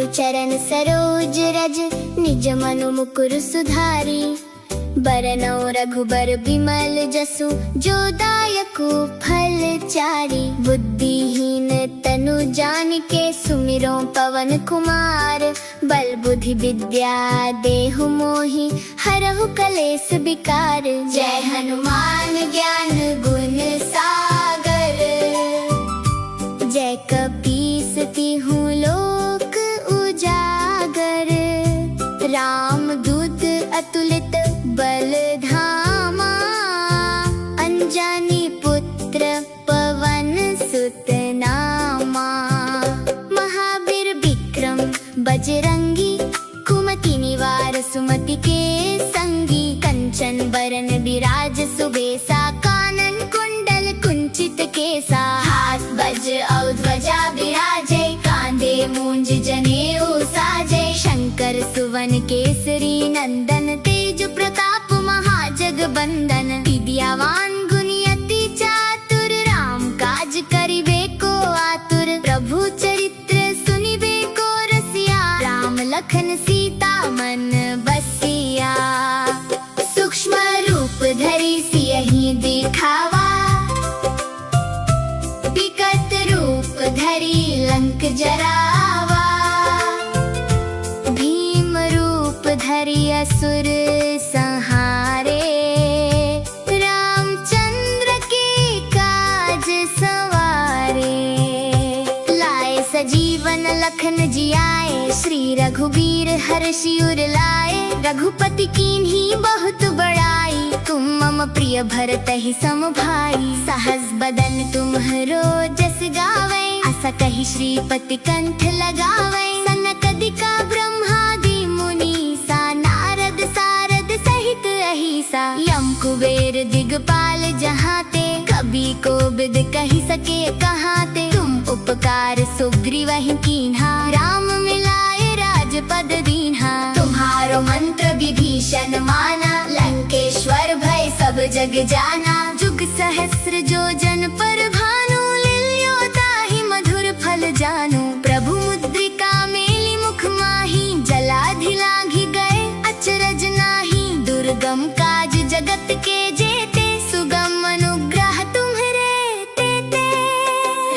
गुरु चरण सरोज रज, निज मनु मुकुर सुधारी। बरनौ रघुबर बिमल जसु, जो दायकु फल चारि। बुद्धिहीन तनु जानिके, सुमिरो पवन कुमार। बल बुद्धि विद्या देहु मोहि, हरहु कलेस विकार। जय हनुमान ज्ञान गुण सागर, जय कपीस तिहु लोक उजागर। राम दूत अतुलित बल धामा, अंजनी पुत्र पवन सुत नामा। महावीर विक्रम बजरंगी, कुमति निवार सुमति के संगी। कंचन बरन विराज सुबेसा, कानन कुंडल कुंचित केसा। हाथ वज्र और ध्वजा विराजे, कांधे मूंज जनेऊ साजे। शंकर सुवन केसरी नंदन, तेज प्रताप महाजगबंदन। विद्यावान गुणी अति चातुर, राम काज करिबे को आतुर। प्रभु चरित्र सुनिबे को रसिया, राम लखन सीता मन बसिया। सूक्ष्म रूप धरि सियहि दिखावा, विकट रूप धरि लंक जरावा। भीम रूप धरि असुर संहारे, रामचंद्र के काज सवारे। लाए सजीवन लखन जियाए, श्री रघुबीर हर्षि उर लाए। रघुपति कीन्ही बहुत बड़ाई, तुम मम प्रिय भरतहि सम भाई। सहस बदन तुम्हरो जस गावै, अस कहि श्रीपति कंठ लगावै। सनकादिक ब्रह्मादि मुनीसा, नारद सारद सहित अहिसा। यम कुबेर दिगपाल जहाते, कभी कोबिद कहि सके कहाते। तुम उपकार सुग्रीवहि कीन्हा, राम मिलाए राजपद दीन्हा। तुम्हारो मंत्र विभीषण माना, लंकेश्वर भय सब जग जाना। जुग सहस्र जो जन पर भानु, लियो ताहि मधुर फल जानू। प्रभु मुद्रिका मेलि मुख माहि, जलाधि लांघि गए अचरज नाहि। दुर्गम काज जगत के जेते, सुगम अनुग्रह तुम्हरे तेते।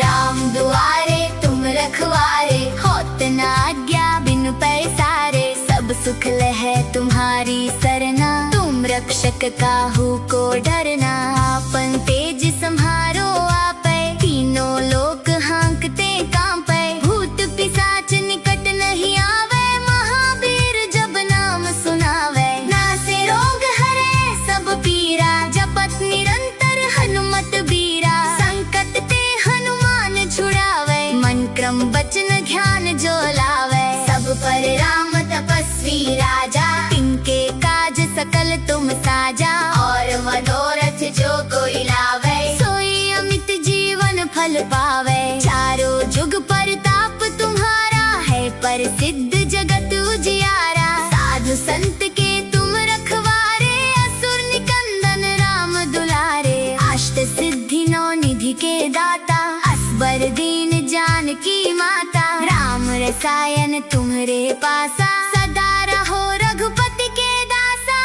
राम दुआरे तुम रखवारे, होत न आज्ञा बिनु पैसारे। सब सुख लहै तुम्हारी सरना, तुम रक्षक काहू को डरना। आपन तेज सम्हारो आपै, तीनों लोक हांकते कांपै। भूत पिशाच निकट नहीं आवे, महावीर जब नाम सुनावे। नासे रोग हरै सब पीरा, जपत निरंतर हनुमत बीरा। संकट ते हनुमान छुड़ावे, मन क्रम वचन ध्यान जो लावे। सब पर राम तपस्वी राजा, तिनके काज सकल तुम साजा। और मनोरथ जो कोई लावे, सोई अमित जीवन फल पावे। चारों जुग परताप तुम्हारा है, प्रसिद्ध जगत उजियारा। साधु संत के तुम रखवारे, असुर निकंदन राम दुलारे। अष्ट सिद्धि नौ निधि के दाता, असबर दीन जानकी माता। राम रसायन तुम्हरे पासा, सदा रहो रघुपति के दासा।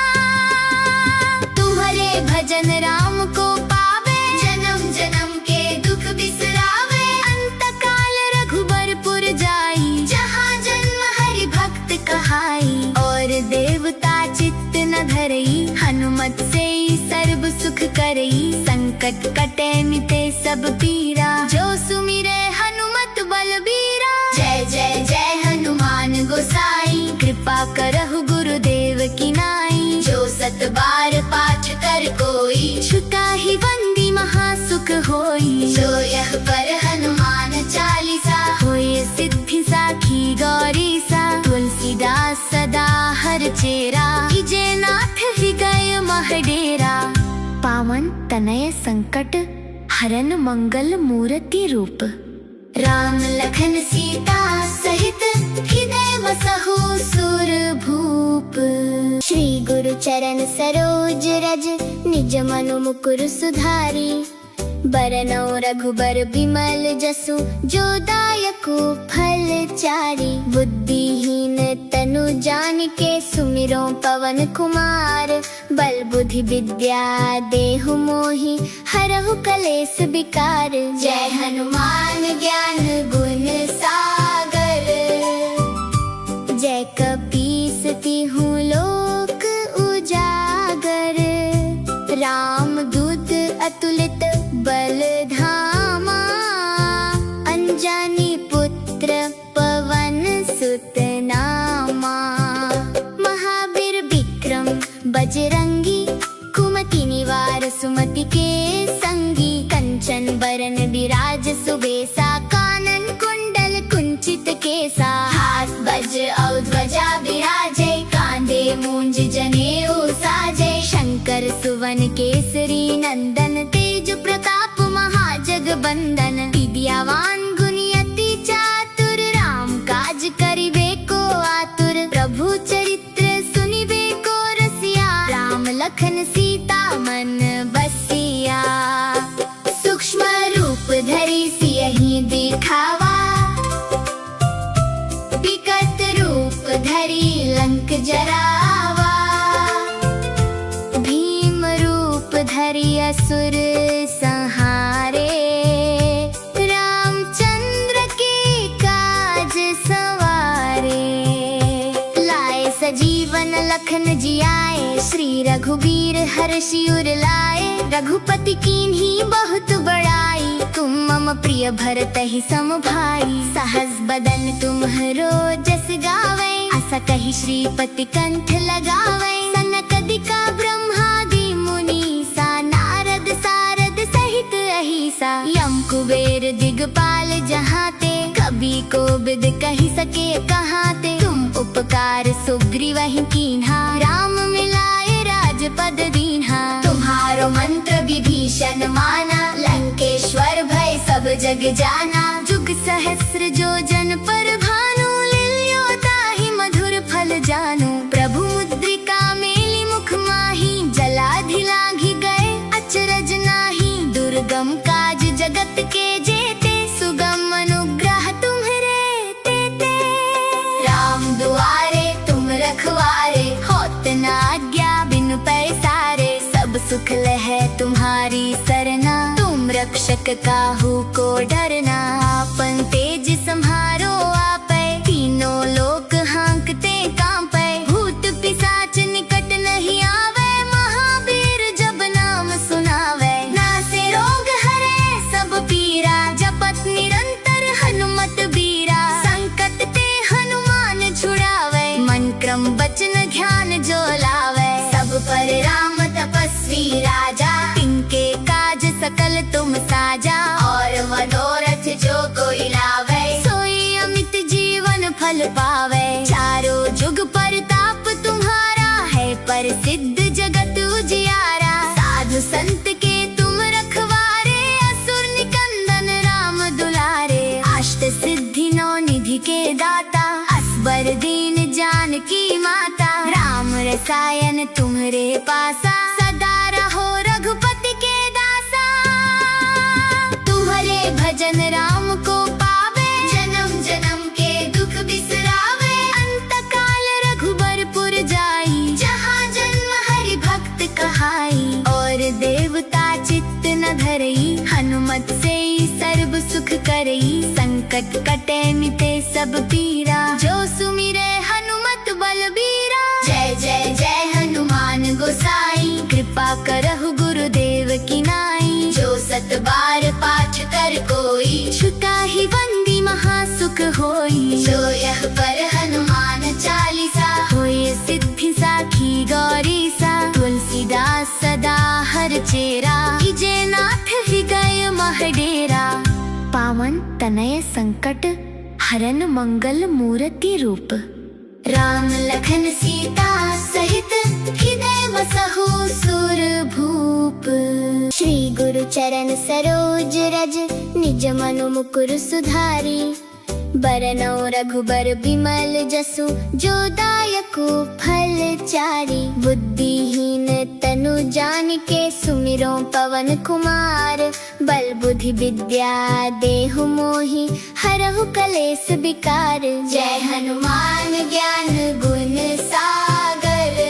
तुम्हारे भजन राम को पावे, जन्म जन्म के दुख बिसरावे। अंत काल रघुबरपुर जाई, जहाँ जन्म हरि भक्त कहाई। और देवता चित्त न धरई, हनुमत से सर्व सुख करई। संकट कटे मिटे सब पीरा, जो सुमिरे हनुमत बलबीरा। जय जय जय हनुमान गोसाई, कृपा करहु गुरुदेव की नाई। जो सत बार पाठ कर कोई, छुटा ही बंदी महासुख होई। जो यह पर हनुमान चालीसा, होय सिद्धि साखी गौरी सा। तुलसीदास सदा हर चेरा, इजे नाथ हृदय महडेरा। पावन तनय संकट हरन मंगल मूर्ति रूप, राम लखन सीता सहित हृदय बसहु सुरभूप। श्री गुरु चरण सरोज रज, निज मनु मुकुर सुधारी। बरनौ रघुबर बिमल जसु, जो दायकु फल चारि। बुद्धिहीन तनु जानिके, सुमिरो पवन कुमार। बल बुद्धि विद्या देहु मोहि, हरहु कलेस विकार। जय हनुमान ज्ञान गुण सागर, जय कपीस तिहु लोक उजागर। राम दूत अतुलित बल धामा, अंजनी पुत्र पवन सुत नामा। महावीर विक्रम बजरंगी, कुमति निवार सुमति के संगी। कंचन बरन विराज सुबेसा, कानन कुंडल कुंचित केसा। हाथ वज्र और ध्वजा विराजे, कांधे मूंज जनेऊ साजे। शंकर सुवन केसरी नंदन, तेज प्रताप महाजगबंदन। विद्यावान गुणी अति चातुर, राम काज करिबे को आतुर। प्रभु चरित्र सुनिबे को रसिया, राम लखन सीता मन बसिया। सूक्ष्म रूप धरि सियहि दिखावा, विकट रूप धरि लंक जरावा। भीम रूप धरि असुर संहारे, रामचंद्र के काज सवारे। लाए सजीवन लखन जियाए, श्री रघुबीर हर्षि उर लाए। रघुपति कीन्ही बहुत बड़ाई, तुम मम प्रिय भरतहि सम भाई। सहस बदन तुम्हरो जस गावै, अस कहि श्रीपति कंठ लगावै। सनकादिक ब्रह्मादि मुनीसा, नारद सारद सहित अहिसा। यम कुबेर दिगपाल जहाते, कवि कोविद कहि सके कहाते। तुम उपकार सुग्रीवहि कीन्हा, राम मिलाए राजपद दीन्हा। तुम्हारो मंत्र विभीषण माना, लंकेश्वर भय सब जग जाना। जुग सहस्र जो जन पर भानु, लियो ताहि मधुर फल जानू। प्रभु मुद्रिका मेलि मुख माहि, जलाधि लांघि गए अचरज नाही। दुर्गम काज जगत के जेते, सुगम अनुग्रह तुम्हरे तेते। राम दुआरे तुम रखवारे, होत न आज्ञा बिनु पैसारे। सब सुख लहै तुम्हारी सरना, तुम रक्षक काहू को डरना। आपन तेज सम्हारो आपै, तीनों लोक हांकते कांपै। भूत पिशाच निकट नहीं आवे, महावीर जब नाम सुनावे। नासे रोग हरे सब पीरा, जपत निरंतर हनुमत बीरा। संकट ते हनुमान छुड़ावे, मन क्रम वचन ध्यान जो लावे। सब पर राम तपस्वी राजा, तिनके काज सकल तुम साजा। और मनोरथ जो कोई लावे, सोई अमित जीवन फल पावे। चारों जुग परताप तुम्हारा है, प्रसिद्ध जगत उजियारा। साधु संत के तुम रखवारे, असुर निकंदन राम दुलारे। अष्ट सिद्धि नौ निधि के दाता, असबर दीन जानकी माता। राम रसायन तुम्हरे पासा, सदा रहो रघुपति के दासा। तुम्हारे भजन राम को पावे, जन्म जन्म के दुख बिसरावे। अंत काल रघुबरपुर जाई, जहाँ जन्म हरि भक्त कहाई। और देवता चित्त न धरई, हनुमत से सर्व सुख करई। संकट कटे मिटे सब पीरा, जो सुमिरे हनुमत बलबीरा। जय जय जय हनुमान गोसाई, कृपा करहु गुरुदेव की नाई। जो सत बार पाठ कर कोई, छुटा ही बंदी महासुख होई। जो यह पर हनुमान चालीसा, होय सिद्धि साखी गौरी सा। तुलसीदास सदा हर चेरा, इजे नाथ हृदय महडेरा। पावन तनय संकट हरन मंगल मूर्ति रूप, राम लखन सीता सहित हृदय बसहु सुरभूप। श्री गुरु चरण सरोज रज, निज मनु मुकुर सुधारी। बरनौ रघुबर बिमल जसु, जो दायकु फल चारि। बुद्धिहीन तनु जानिके, सुमिरो पवन कुमार। बल बुद्धि विद्या देहु मोहि, हरहु कलेस विकार। जय हनुमान ज्ञान गुण सागर,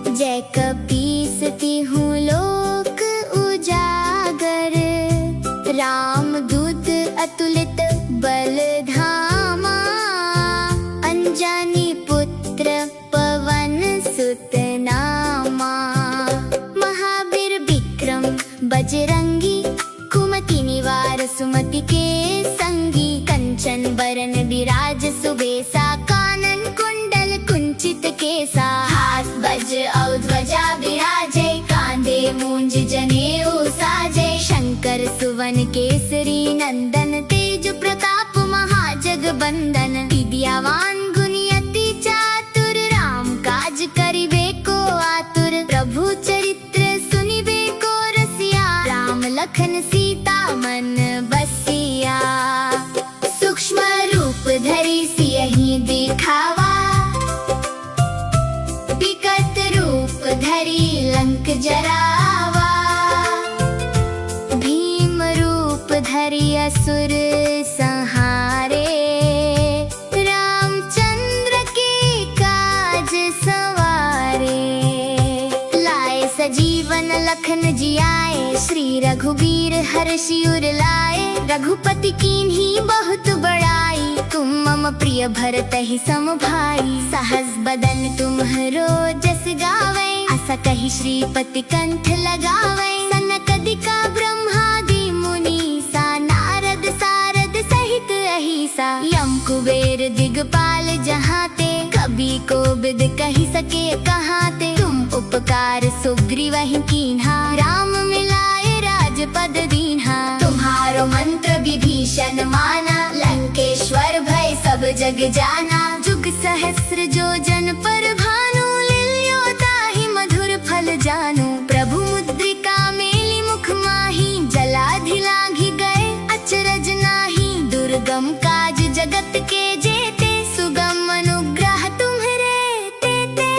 जय कपीस तिहु लोक उजागर। राम दूत अतुलित बल धामा, अंजनी पुत्र पवन सुत नामा। महावीर विक्रम बजरंगी, कुमति निवार सुमति के संगी। कंचन बरन विराज सुबेसा, कानन कुंडल कुंचित केसा। हाथ वज्र और ध्वजा विराजे, कांधे मूंज जनेऊ साजे। शंकर सुवन केसरी नंदन, तेज प्रताप महाजगबंदन। विद्यावान गुणी अति चातुर, राम काज करिबे को आतुर। प्रभु चरित्र सुनिबे को रसिया, राम लखन सीता मन बसिया। सूक्ष्म रूप धरि सियहि दिखावा, विकट रूप धरि लंक जरावा। भीम रूप धरि असुर संहारे, रामचंद्र के काज सवारे। लाए सजीवन लखन जियाए, श्री रघुबीर हर्षि उर लाए। रघुपति कीन्ही बहुत बड़ाई, तुम मम प्रिय भरतहि सम भाई। सहस बदन तुम्हरो जस गावै, अस कहि श्रीपति कंठ लगावै। सनकादिक ब्रह्मादि मुनीसा, नारद सारद सहित अहिसा। यम कुबेर दिगपाल जहाते, कभी कोबिद कहि सके कहाते। तुम उपकार सुग्रीवहि कीन्हा, राम मिलाए राजपद दीन्हा। तुम्हारो मंत्र विभीषण माना, लंकेश्वर भय सब जग जाना। जुग सहस्र जो जन पर भानु, लियो ताहि मधुर फल जानू। प्रभु मुद्रिका मेलि मुख माहि, जलाधि लांघि गए अचरज नाही। दुर्गम काज जगत के जेते, सुगम अनुग्रह तुम्हरे तेते।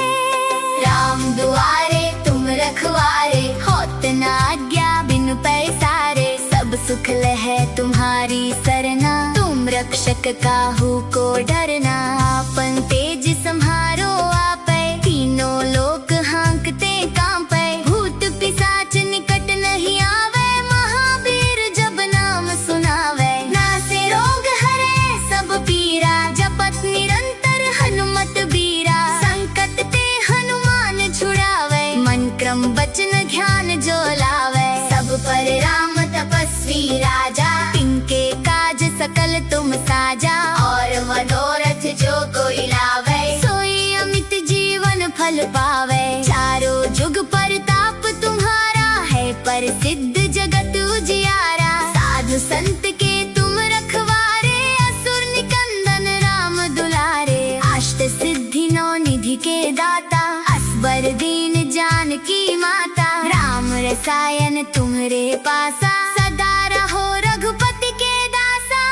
राम दुआरे तुम रखवारे, होत न आज्ञा बिनु पैसारे। सब सुख लहै तुम्हारी सरना, तुम रक्षक काहू को डरना। आपन तेज सम्हारो आपै, तीनों लोक हांकते कांपै। भूत पिशाच निकट नहीं आवे, महावीर जब नाम सुनावे। नासे रोग हरे सब पीरा, जपत निरंतर हनुमत बीरा। संकट ते हनुमान छुड़ावे, मन क्रम वचन ध्यान जो लावे। सब पर राम तपस्वी राजा, तिनके काज सकल तुम साजा। और मनोरथ जो कोई लावे, सोई अमित जीवन फल पावे। चारों जुग परताप तुम्हारा है, प्रसिद्ध जगत उजियारा। साधु संत के तुम रखवारे, असुर निकंदन राम दुलारे। अष्ट सिद्धि नौ निधि के दाता, असबर दीन जानकी माता। राम रसायन तुम्हरे पासा, सदा रहो रघुपति के दासा।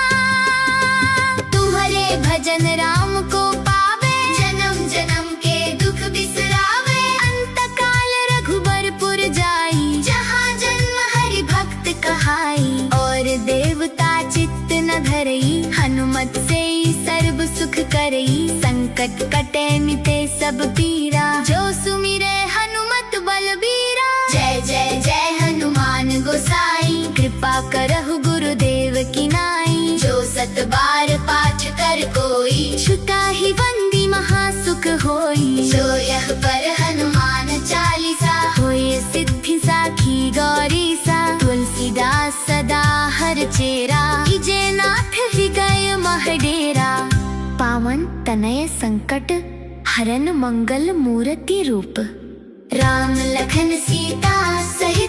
तुम्हारे भजन राम को पावे, जन्म जन्म के दुख बिसरावे। अंत काल रघुबरपुर जाई, जहाँ जन्म हरि भक्त कहाई। और देवता चित्त न धरई, हनुमत से सर्व सुख करई। संकट कटे मिटे सब पीरा, जो सुमिरे हनुमत बलबीरा। जय जय जय हनुमान गोसाई, कृपा करहु गुरुदेव की नाई। जो सत बार पाठ कर कोई, छुटा ही बंदी महासुख होई। जो यह पर हनुमान चालीसा, होय सिद्धि साखी गौरी सा। तुलसीदास सदा हर चेरा, इजे नाथ हृदय महडेरा। पावन तनय संकट हरन मंगल मूर्ति रूप, राम लखन सीता सहित